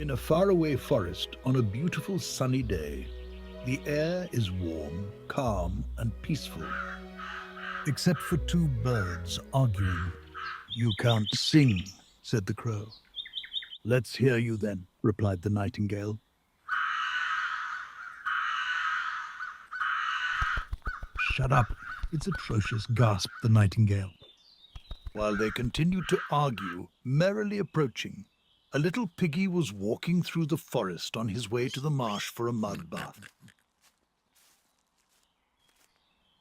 In a faraway forest on a beautiful sunny day, the air is warm, calm, and peaceful, except for two birds arguing. "You can't sing," said the crow. "Let's hear you then," replied the nightingale. "Shut up. It's atrocious," gasped the nightingale. While they continued to argue, merrily approaching, a little piggy was walking through the forest on his way to the marsh for a mud bath.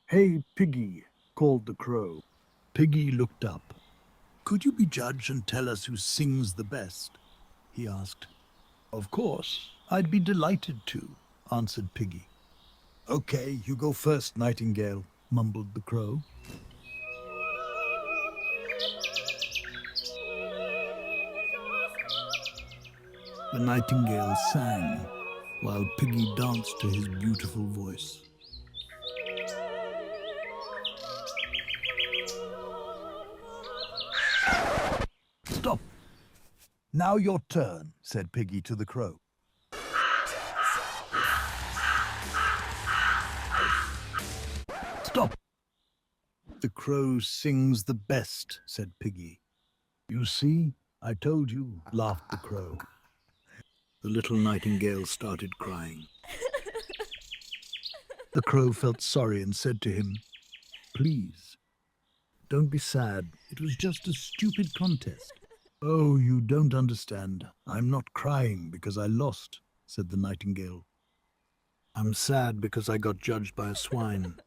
"Hey, Piggy," called the crow. Piggy looked up. "Could you be judge and tell us who sings the best?" he asked. "Of course, I'd be delighted to," answered Piggy. "Okay, you go first, Nightingale," mumbled the crow. The nightingale sang, while Piggy danced to his beautiful voice. "Stop! Now your turn," said Piggy to the crow. "Stop! The crow sings the best," said Piggy. "You see, I told you," laughed the crow. The little nightingale started crying. The crow felt sorry and said to him, "Please, don't be sad. It was just a stupid contest." "Oh, you don't understand. I'm not crying because I lost," said the nightingale. "I'm sad because I got judged by a swine."